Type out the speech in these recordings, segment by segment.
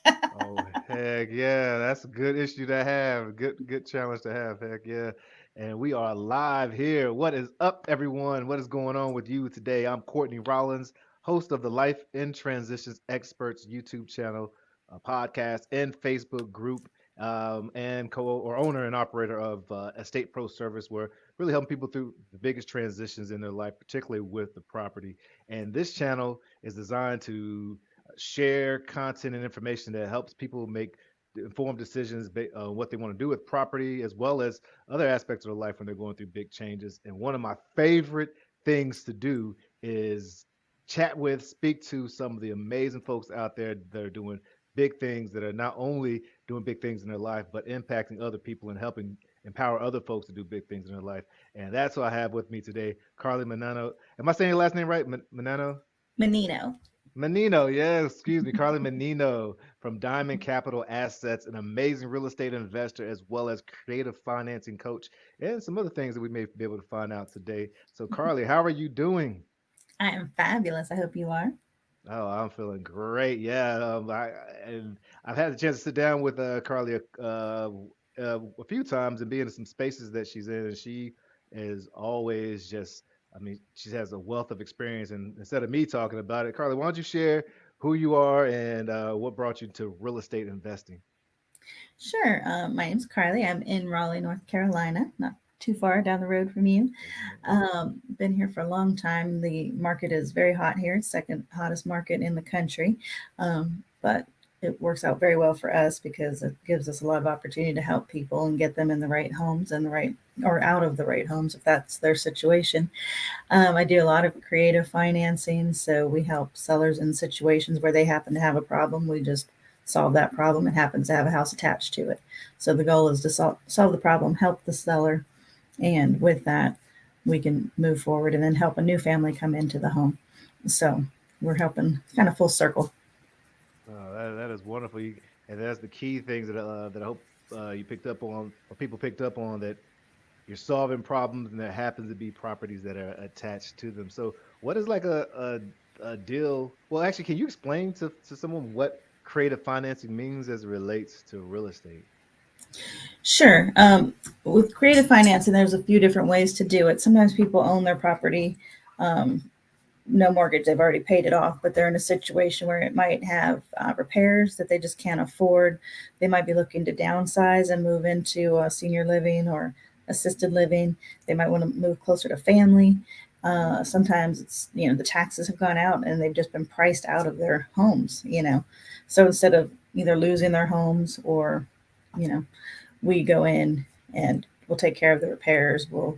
Oh, heck yeah. That's a good issue to have. Good challenge to have. Heck yeah. And we are live here. What is up, everyone? What is going on with you today? I'm Courtney Rollins, host of the Life in Transitions Experts YouTube channel, a podcast and Facebook group, and or owner and operator of Estate Pro Service, where really helping people through the biggest transitions in their life, particularly with the property. And this channel is designed to share content and information that helps people make informed decisions what they want to do with property as well as other aspects of their life when they're going through big changes. And one of my favorite things to do is chat with, speak to some of the amazing folks out there that are doing big things, that are not only doing big things in their life but impacting other people and helping empower other folks to do big things in their life. And that's what I have with me today, Carly Mannino. Am I saying your last name right? Mannino? Menino. Menino, yes, excuse me, Carly Mannino from Diamond Capital Assets, an amazing real estate investor as well as creative financing coach, and some other things that we may be able to find out today. So, Carly, how are you doing? I am fabulous. I hope you are. Oh, I'm feeling great. Yeah, and I've had the chance to sit down with Carly a few times and be in some spaces that she's in, and she is always just. I mean, she has a wealth of experience. And instead of me talking about it, Carly, why don't you share who you are and what brought you to real estate investing? Sure. My name's Carly. I'm in Raleigh, North Carolina, not too far down the road from you. Been here for a long time. The market is very hot here. It's second hottest market in the country. But it works out very well for us because it gives us a lot of opportunity to help people and get them in the right homes and the right or out of the right homes if that's their situation. I do a lot of creative financing, so we help sellers in situations where they happen to have a problem. We just solve that problem. It happens to have a house attached to it. So the goal is to solve the problem, help the seller, and with that, we can move forward and then help a new family come into the home. So we're helping kind of full circle. That is wonderful. And that's the key things that I hope you picked up on, or people picked up on, that you're solving problems and there happens to be properties that are attached to them. So what is like a deal? Well, actually, can you explain to someone what creative financing means as it relates to real estate? Sure. With creative financing, there's a few different ways to do it. Sometimes people own their property, um, no mortgage, they've already paid it off, but they're in a situation where it might have repairs that they just can't afford. They might be looking to downsize and move into senior living or assisted living. They might want to move closer to family. Sometimes it's, the taxes have gone out and they've just been priced out of their homes. So instead of either losing their homes or, you know, we go in and we'll take care of the repairs. We'll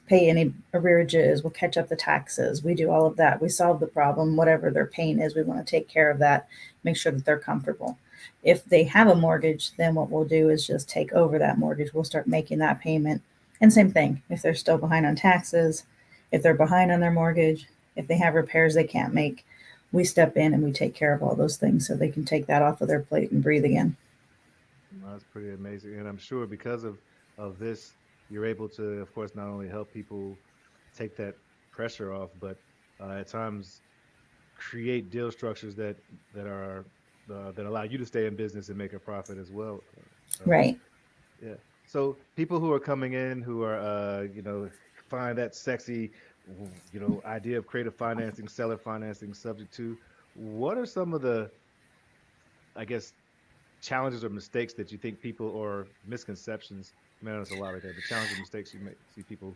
pay any arrearages, we'll catch up the taxes. We do all of that. We solve the problem, whatever their pain is. We want to take care of that, make sure that they're comfortable. If they have a mortgage, then what we'll do is just take over that mortgage. We'll start making that payment. And same thing, if they're still behind on taxes, if they're behind on their mortgage, if they have repairs they can't make, we step in and we take care of all those things so they can take that off of their plate and breathe again. That's pretty amazing, and I'm sure because of this, you're able to, of course, not only help people take that pressure off, but at times create deal structures that allow you to stay in business and make a profit as well. So Right. yeah. So people who are coming in who are find that sexy idea of creative financing, seller financing subject to, what are some of the, I guess, challenges or mistakes that you think people, or misconceptions, I mean, I know it's a lot right there, but challenges or mistakes you may see people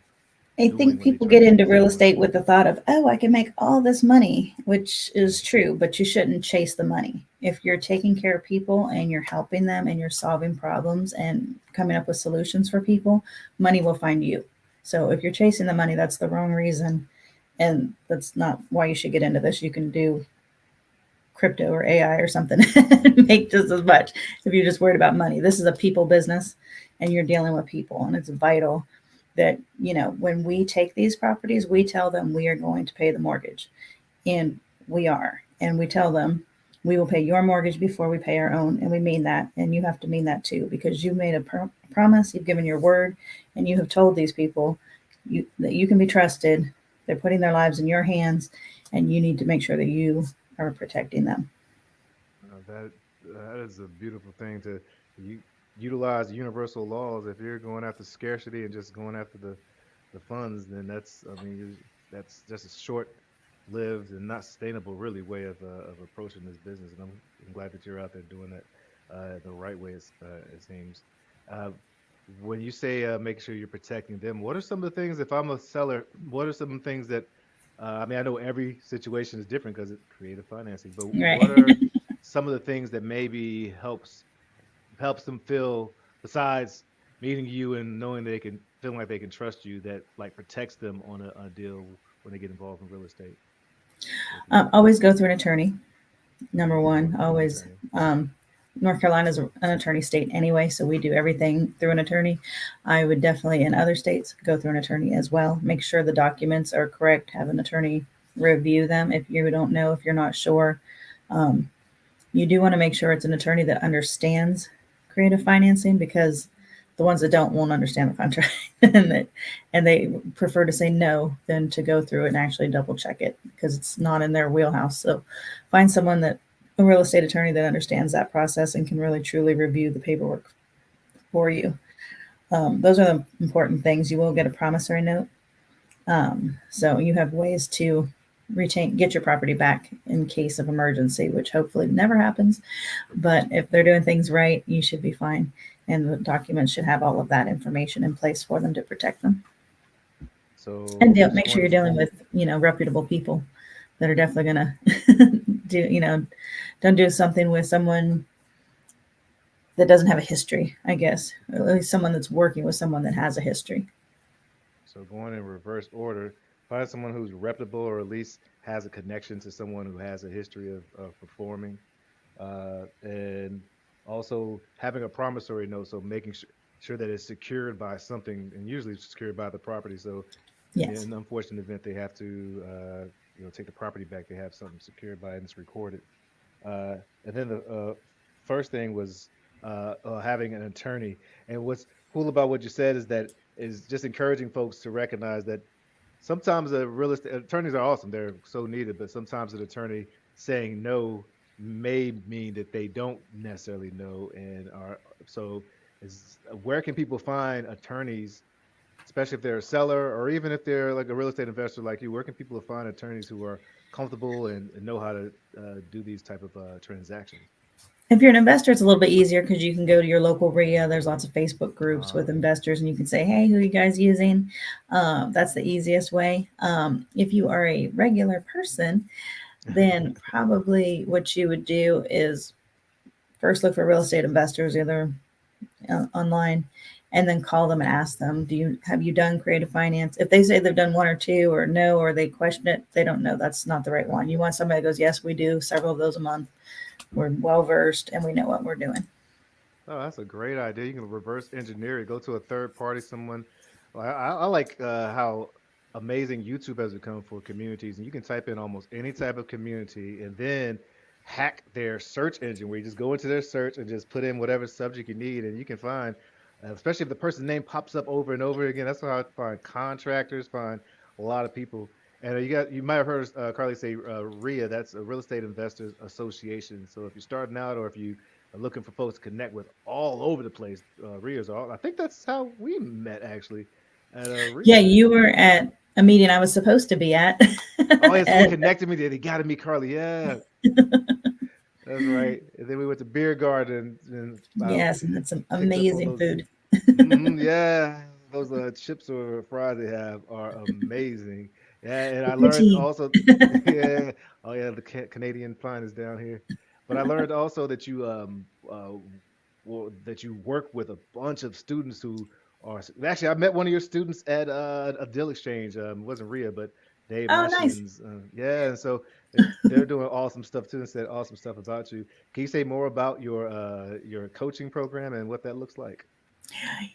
I doing think when they people try get to into sell real real estate estate? with the thought of, oh, I can make all this money, which is Mhm. true, but you shouldn't chase the money. If you're taking care of people and you're helping them and you're solving problems and coming up with solutions for people, money will find you. So if you're chasing the money, that's the wrong reason. And that's not why you should get into this. You can do crypto or AI or something and make just as much if you're just worried about money. This is a people business and you're dealing with people, and it's vital that, when we take these properties, we tell them we are going to pay the mortgage, and we are. And we tell them we will pay your mortgage before we pay our own, and we mean that, and you have to mean that too, because you made a promise, you've given your word, and you have told these people that you can be trusted. They're putting their lives in your hands, and you need to make sure that you are protecting them. That That is a beautiful thing to you utilize universal laws. If you're going after scarcity and just going after the funds, then that's I mean that's just a short-lived and not sustainable really way of approaching this business. And I'm glad that you're out there doing that the right way. It seems. Uh, when you say make sure you're protecting them, what are some of the things? If I'm a seller, what are some things that I mean, I know every situation is different because it's creative financing, but what Right. are some of the things that maybe helps them feel besides meeting you and knowing they can feeling like they can trust you that like protects them on a deal when they get involved in real estate with you? Always go through an attorney. Number Go one, through an always. attorney. North Carolina is an attorney state anyway, so we do everything through an attorney. I would definitely in other states go through an attorney as well. Make sure the documents are correct. Have an attorney review them if you don't know, if you're not sure. Um, you do want to make sure it's an attorney that understands creative financing because the ones that don't won't understand the contract and they prefer to say no than to go through it and actually double check it because it's not in their wheelhouse. So find someone that a real estate attorney that understands that process and can really truly review the paperwork for you. Those are the important things. You will get a promissory note, so you have ways to get your property back in case of emergency, which hopefully never happens. But if they're doing things right, you should be fine. And the documents should have all of that information in place for them to protect them. So And just make sure going you're dealing with, reputable people that are definitely going to do, don't do something with someone that doesn't have a history, I guess. Or at least someone that's working with someone that has a history. so going in reverse order, find someone who's reputable or at least has a connection to someone who has a history of performing and also having a promissory note, so making sure that it's secured by something, and usually it's secured by the property. So, in the Yes. unfortunate event they have to, take the property back, they have something secured by it and it's recorded. And then the first thing was having an attorney. And what's cool about what you said is that is just encouraging folks to recognize that sometimes the real estate attorneys are awesome; they're so needed. But sometimes an attorney saying no may mean that they don't necessarily know and are so. Is where can people find attorneys, especially if they're a seller or even if they're like a real estate investor like you? Where can people find attorneys who are comfortable and know how to do these type of transactions? If you're an investor, it's a little bit easier because you can go to your local RIA. There's lots of Facebook groups Uh, with investors, and you can say, "Hey, who are you guys using?" That's the easiest way. If you are a regular person, then probably what you would do is first look for real estate investors, either online, and then call them and ask them, "Do you have you done creative finance?" If they say they've done one or two, or no, or they question it, they don't know. That's not the right one. You want somebody that goes, "Yes, we do several of those a month. We're well versed and we know what we're doing." Oh, that's a great idea. You can reverse engineer it. Go to a third party, someone. Well, I like how amazing YouTube has become for communities, and you can type in almost any type of community, and then hack their search engine, where you just go into their search and just put in whatever subject you need, and you can find, especially if the person's name pops up over and over again. That's how I find contractors, find a lot of people. And you might have heard Carly say RIA. That's a Real Estate Investors Association. So if you're starting out, or if you are looking for folks to connect with all over the place. Ria's all. I think that's how we met actually at Yeah, Ria. you were at a meeting I was supposed to be at. Oh yeah, someone And connected me there. They got to meet Carly. Yeah, that's right. And then we went to beer garden and I yes, and that's some picked up all amazing those. food. Yeah, those chips or fries they have are amazing. Yeah, and The I learned poutine. also. Yeah, oh yeah, the Canadian fine is down here. But I learned also that that you work with a bunch of students who are actually I met one of your students at a deal exchange. It wasn't Ria, but Dave Oh, nice. Ashman's. Yeah, and so they're doing awesome stuff too, and said awesome stuff about you. Can you say more about your coaching program and what that looks like?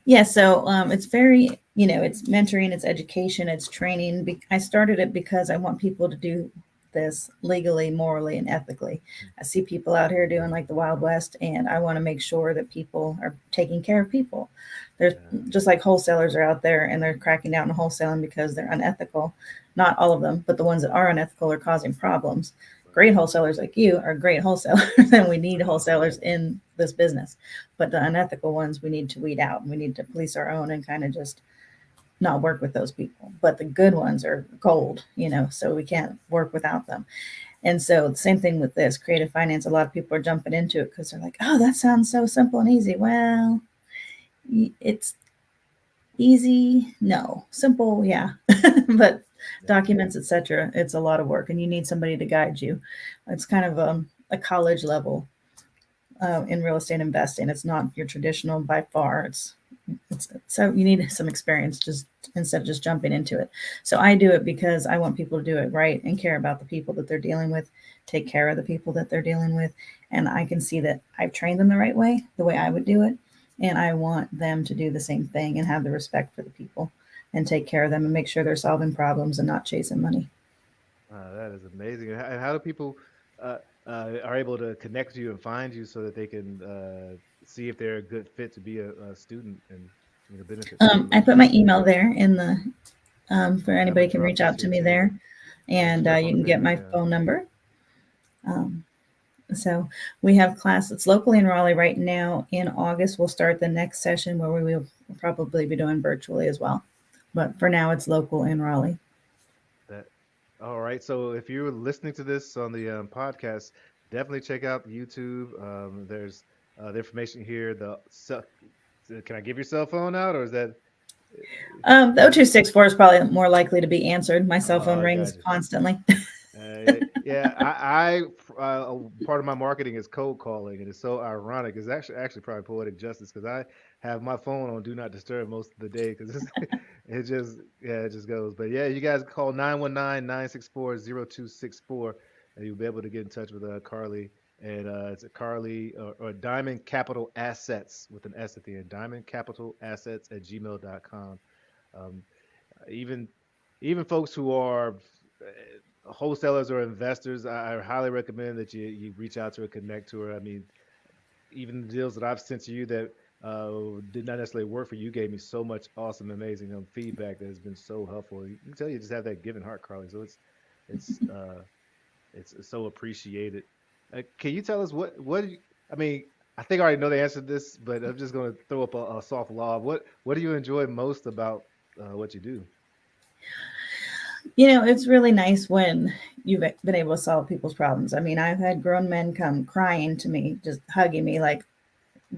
Yeah, so it's very, it's mentoring, it's education, it's training. I started it because I want people to do this legally, morally, and ethically. I see people out here doing like the Wild West, and I want to make sure that people are taking care of people. There's Yeah, just like wholesalers are out there and they're cracking down on wholesaling because they're unethical. Not all of them, but the ones that are unethical are causing problems. great wholesalers like you are great wholesalers, and we need Right. wholesalers in this business. But the unethical ones we need to weed out, and we need to police our own and kind of just not work with those people. But the good ones are gold, so we can't work without them. And so the same thing with this creative finance. A lot of people are jumping into it because they're like, "Oh, that sounds so simple and easy." Well, it's easy, no. Simple, yeah. But Yeah. documents, etc., it's a lot of work, and you need somebody to guide you. It's kind of a college level in real estate investing. It's not your traditional by far. It's so you need some experience just instead of just jumping into it. So I do it because I want people to do it right and care about the people that they're dealing with, take care of the people that they're dealing with, and I can see that I've trained them the right way, the way I would do it, and I want them to do the same thing and have the respect for the people and take care of them and make sure they're solving problems and not chasing money. That is amazing. And how do people uh, are able to connect with you and find you so that they can see if they're a good fit to be a student and benefit from your I put my mentorship? email there in the for I'm gonna anybody can drop reach this out to here me too. there, Yeah, and jump on you the can get page. my Yeah. phone number. Um, So we have class. It's locally in Raleigh right now. In August, we'll start the next session where we will probably be doing virtually as well. But for now, it's local in Raleigh. That. All right. So if you're listening to this on the podcast, definitely check out YouTube. There's the information here. Can I give your cell phone out, or is that The 0264 is probably more likely to be answered. My cell Oh, phone I got rings you. constantly. Yeah. Part of my marketing is cold calling, and it's so ironic. It's actually probably poetic justice because I have my phone on do not disturb most of the day because it just goes. But yeah, you guys call 919-964-0264, and you'll be able to get in touch with Carly. And it's a Carly or Diamond Capital Assets with an S at the end. Diamond Capital Assets at gmail.com. Um, even even folks who are wholesalers or investors, I highly recommend that you reach out to her, connect to her. I mean, even the deals that I've sent to you that did not necessarily work for you gave me so much awesome, amazing feedback that has been so helpful. You can tell you just have that giving heart, Carly. So it's uh, it's so appreciated. Can you tell us I mean, I think I already know the answer to this, but I'm just going to throw up a soft lob. What do you enjoy most about what you do? It's really nice when you've been able to solve people's problems. I mean, I've had grown men come crying to me, just hugging me, like,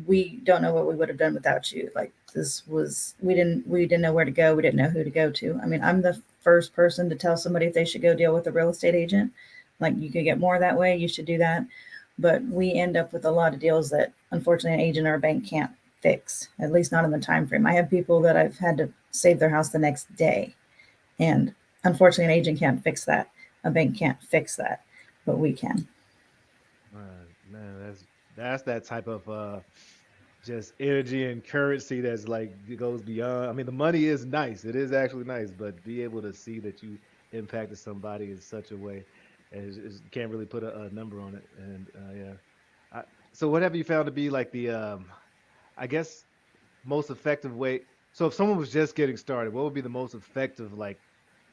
we don't know what we would have done without you. Like, this was we didn't know where to go. We didn't know who to go to. I mean, I'm the first person to tell somebody if they should go deal with a real estate agent. Like, you could get more that way. You should do that. But we end up with a lot of deals that unfortunately an agent or a bank can't fix. At least not in the time frame. I have people that I've had to save their house the next day, and unfortunately an agent can't fix that. A bank can't fix that, but we can. Man, that's that type of just energy and currency that's like it goes beyond. I mean, the money is nice. It is actually nice, but be able to see that you impacted somebody in such a way, and you can't really put a number on it. And yeah, I, so what have you found to be like the I guess most effective way? So if someone was just getting started, what would be the most effective like?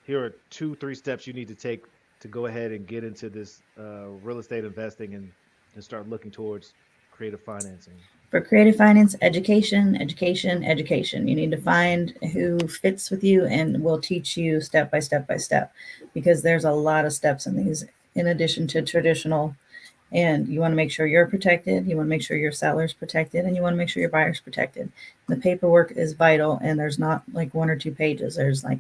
Here are two, three steps you need to take to go ahead and get into this real estate investing and start looking towards creative financing. For creative finance, education, education, education. You need to find who fits with you and will teach you step by step by step, because there's a lot of steps in these in addition to traditional. And you want to make sure you're protected, you want to make sure your seller's protected, and you want to make sure your buyer's protected. The paperwork is vital, and there's not like one or two pages, there's like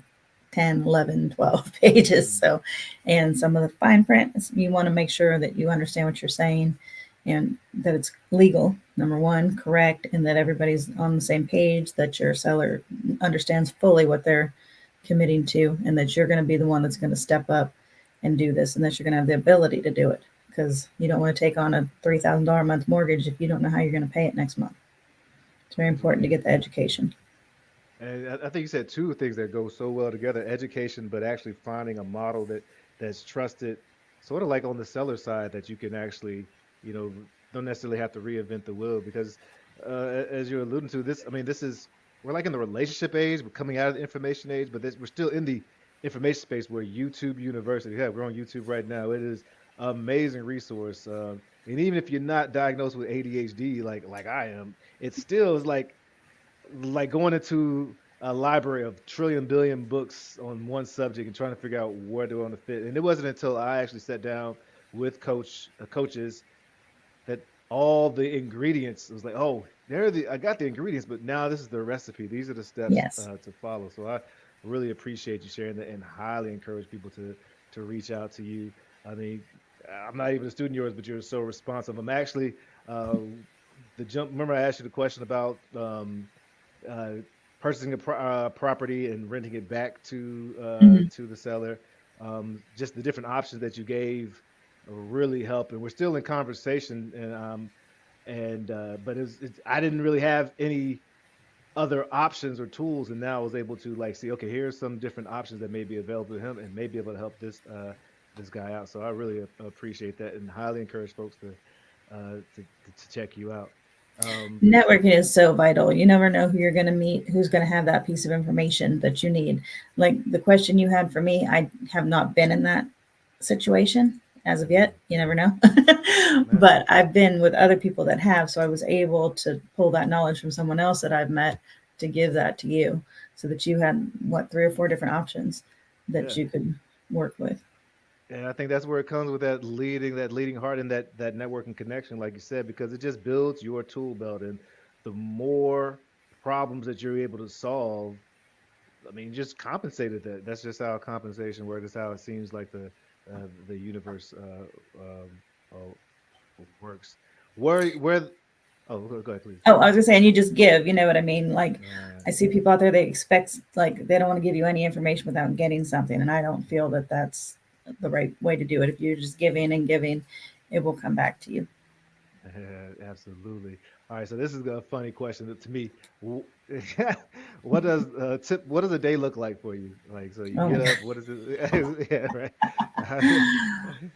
10, 11, 12 pages. Mm. So, and some of the fine print, you want to make sure that you understand what you're saying and that it's legal, number one, correct, and that everybody's on the same page, that your seller understands fully what they're committing to, and that you're going to be the one that's going to step up and do this, and that you're going to have the ability to do it, because you don't want to take on a $3,000 a month mortgage if you don't know how you're going to pay it next month. It's very important to get the education. And I think you said two things that go so well together: education, but actually finding a model that's trusted, sort of like on the seller side, that you can actually, you know, don't necessarily have to reinvent the wheel. Because as you're alluding to, this, I mean, this is we're like in the relationship age, we're coming out of the information age, but we're still in the information space where YouTube University. Yeah, we're on YouTube right now. It is amazing resource. And even if you're not diagnosed with ADHD, like I am, it still is like going into a library of trillion billion books on one subject and trying to figure out where to want to fit. And it wasn't until I actually sat down with coaches that all the ingredients it was like, oh, I got the ingredients, but now this is the recipe. These are the steps Yes. to follow. So I really appreciate you sharing that and highly encourage people to reach out to you. I mean, I'm not even a student of yours, but you're so responsive. I'm actually uh, the jump. Remember, I asked you the question about uh, purchasing a property and renting it back Hmm. to the seller. Just the different options that you gave really help, and we're still in conversation. And but I didn't really have any other options or tools, and now I was able to like see, okay, here's some different options that may be available to him, and may be able to help this guy out. So I really appreciate that, and highly encourage folks to check you out. Um, Networking is so vital. You never know who you're going to meet, who's going to have that piece of information that you need. Like the question you had for me, I have not been in that situation as of mhm, yet. You never know. yeah, But I've been with other people that have. So I was able to pull that knowledge from someone else that I've met to give that to you so that you had, what, three or four different options that yeah. you could work with. And I think that's where it comes with that leading heart, and that networking connection, like you said, because it just builds your tool belt, and the more problems that you're able to solve, I mean, just compensated that. That's just how compensation works. That's how it seems like the universe works. Where? Oh, go ahead, please. Oh, I was gonna say, and you just give, you know what I mean? Like, Uh, I see people out there, they expect, like, they don't want to give you any information without getting something. And I don't feel that that's the right way to do it. If you're just giving and giving, it will come back to you. Absolutely. All right, so this is a funny question to me. W- What does a day look like for you? Like, so you Oh my get God. up. What is it? Yeah, right.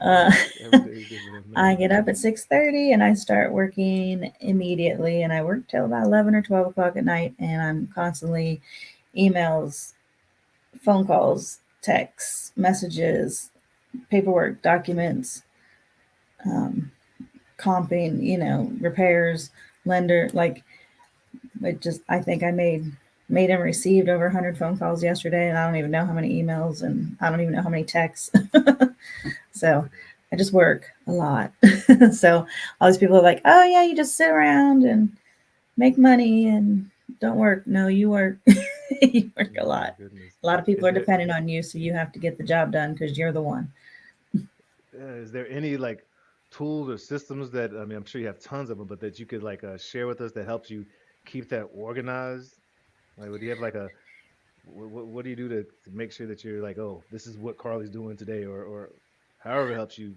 Uh, Every day is different, I man. get up at 6:30 and I start working immediately. And I work till about 11 or 12 o'clock at night. And I'm constantly emails, phone calls, texts, messages, paperwork, documents, um, comping, repairs, lender, like it just I think I made and received over 100 phone calls yesterday, and I don't even know how many emails, and I don't even know how many texts. So I just work a lot. So all these people are like, "Oh yeah, you just sit around and make money and don't work." No, you work. You work a My lot. goodness. A lot of people Is are there depending on you, so you have to get the job done because you're the one. is there any like tools or systems that I mean I'm sure you have tons of them, but that you could like share with us that helps you keep that organized? Like, would you have like a what do you do to make sure that you're like, oh, this is what Carly's doing today, or however it helps you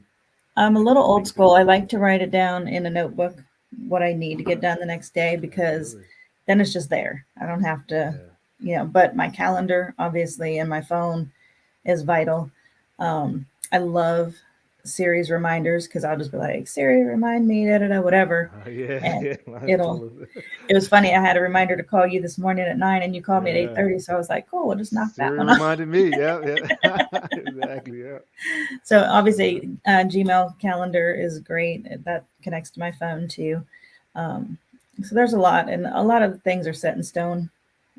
I'm a little make old you feel school. I better? like to write it down in a notebook, what I need to get done the next day, because Absolutely. then it's just there. I don't have to, Yeah. but my calendar, obviously, and my phone is vital. I love Siri's reminders because I'll just be like, Siri, remind me, da da da, whatever. Yeah, And yeah, mine's it'll, full of it was funny. I had a reminder to call you this morning at 9 and you called me at yeah. 8:30. So I was like, cool, we'll just knock that Siri one off. reminded me. Yeah, yeah. Exactly. Yeah. So Uh, obviously, Gmail calendar is great. That connects to my phone too. Um, so there's a lot, and a lot of things are set in stone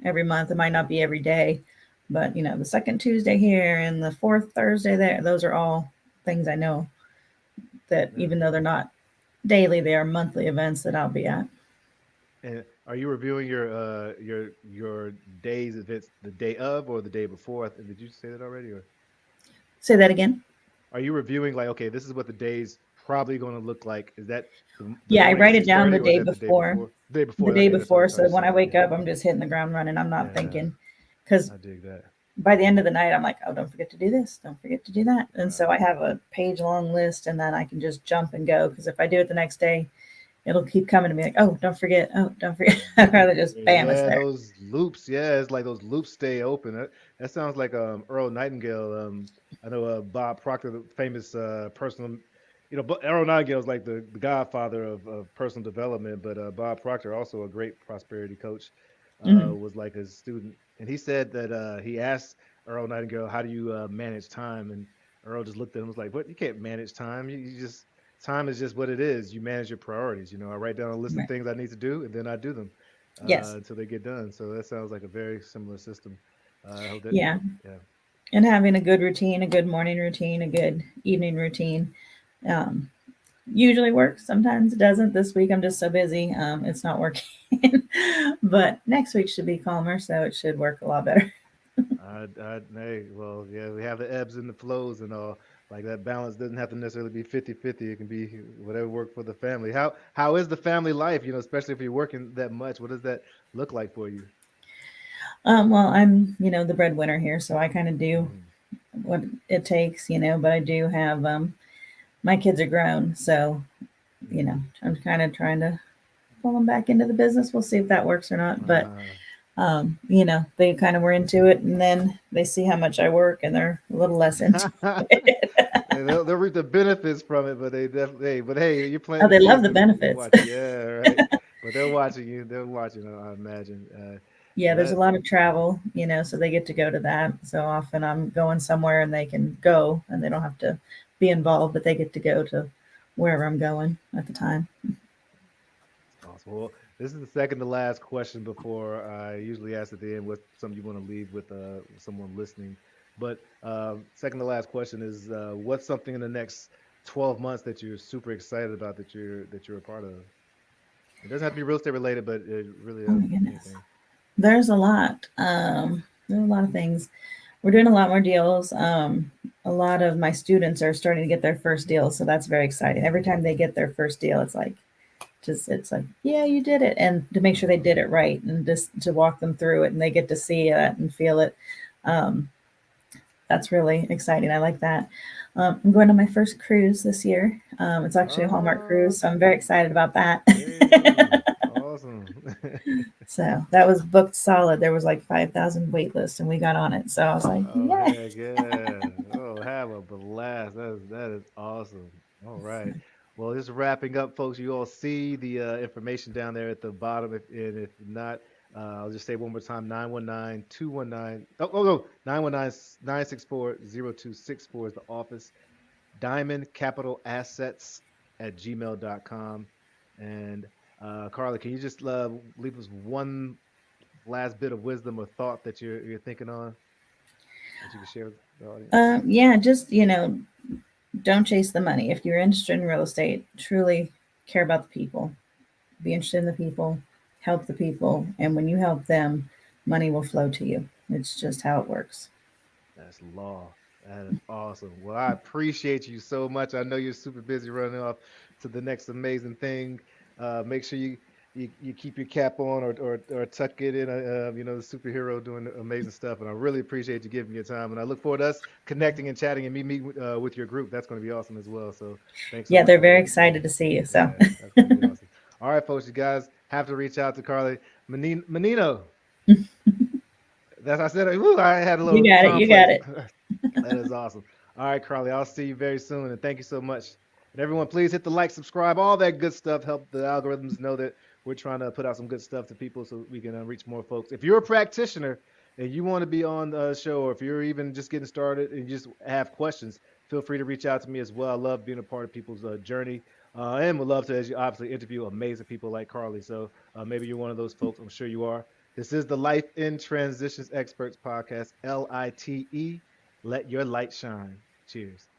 every month. It might not be every day, but the second Tuesday here and the fourth Thursday there, those are all things I know that yeah. even though they're not daily, they are monthly events that I'll be at. And are you reviewing your day's events the day of or the day before? Did you say that already, or Say that again. are you reviewing like, okay, this is what the day's probably going to look like? Is that the Yeah, I morning at write it down 6:30, the or is day that the day before. before? The day The before. day Okay, that's what I before, was trying so to when say. I wake Yeah, up, I'm just hitting the ground running. I'm not yeah, thinking, because I dig that. by the end of the night, I'm like, oh, don't forget to do this, don't forget to do that. And so Right. I have a page long list, and then I can just jump and go. Because if I do it the next day, it'll keep coming to me like, oh, don't forget, oh, don't forget. I'd rather just bam, it's Yeah, there. those loops. Yeah, it's like those loops stay open. That sounds like Earl Nightingale. I know Bob Proctor, the famous personal. But Earl Nightingale is like the godfather of personal development. But Bob Proctor, also a great prosperity coach, Mm-hmm. was like a student, and he said that he asked Earl Nightingale, "How do you manage time?" And Earl just looked at him and was like, "What? You can't manage time. You just time is just what it is. You manage your priorities. I write down a list of Right. things I need to do, and then I do them Yes. until they get done. So that sounds like a very similar system. I hope that, Yeah. yeah. And having a good routine, a good morning routine, a good evening routine, um, usually works. Sometimes it doesn't. This week I'm just so busy. It's not working. But next week should be calmer, so it should work a lot better. Hey, well, yeah, we have the ebbs and the flows and all. Like that balance doesn't have to necessarily be 50-50. It can be whatever work for the family. How is the family life, especially if you're working that much? What does that look like for you? Well, I'm, the breadwinner here, so I kind of do Mm, what it takes, but I do have, my kids are grown, so, mm. I'm kind of trying to pull them back into the business. We'll see if that works or not. But, Uh, they kind of were into it, and then they see how much I work, and they're a little less into it. and they'll reap the benefits from it, but they definitely. But hey, you're Oh, planting the they love seeds. the They're benefits. watching. Yeah, right. But they're watching you. They're watching. I imagine. Yeah, Well, there's a that. lot of travel, so they get to go to that. So often I'm going somewhere and they can go and they don't have to be involved, but they get to go to wherever I'm going at the time. That's awesome. Well, this is the second to last question before I usually ask at the end what something you want to leave with someone listening. But second to last question is what's something in the next 12 months that you're super excited about that you're a part of? It doesn't have to be real estate related, but really Oh my goodness. anything. There's a lot. There's a lot of things. We're doing a lot more deals. A lot of my students are starting to get their first deal, so that's very exciting. Every time they get their first deal, it's like, yeah, you did it, and to make sure they did Uh, it right, and just to walk them through it, and they get to see it and feel it. Um, that's really exciting. I like that. I'm going on my first cruise this year. It's actually a Hallmark cruise, so I'm very excited about that. hey, awesome. So that was booked solid. There was like 5,000 wait lists, and we got on it. So I was like, Oh yeah. heck yeah! Oh, have a blast. That is awesome. All right. Well, just wrapping up, folks. You all see the information down there at the bottom. If not, I'll just say one more time: 919-219. Oh no, 919-964-0264 is the office. Diamond Capital Assets at gmail.com. And Carla, can you just leave us one last bit of wisdom or thought that you're thinking on that you can share with the audience? Yeah, just, don't chase the money. If you're interested in real estate, truly care about the people, be interested in the people, help the people. And when you help them, money will flow to you. It's just how it works. That's law. That is awesome. Well, I appreciate you so much. I know you're super busy running off to the next amazing thing. Make sure you keep your cap on or tuck it in. The superhero doing amazing stuff. And I really appreciate you giving me your time. And I look forward to us connecting and chatting and me meeting with your group. That's going to be awesome as well. So thanks so Yeah, much, they're very Carly. excited to see you. So Yeah, that's going to be awesome. All right, folks, you guys have to reach out to Carly Mannino. That's I said. Ooh, I had a you little got it. You got complex. it. That is awesome. All right, Carly, I'll see you very soon, and thank you so much. And everyone, please hit the like, subscribe, all that good stuff. Help the algorithms know that we're trying to put out some good stuff to people so we can reach more folks. If you're a practitioner and you want to be on the show, or if you're even just getting started and you just have questions, feel free to reach out to me as well. I love being a part of people's journey. And would love to, as you obviously, interview amazing people like Carly. So maybe you're one of those folks. I'm sure you are. This is the Life in Transitions Experts Podcast, LITE. Let your light shine. Cheers.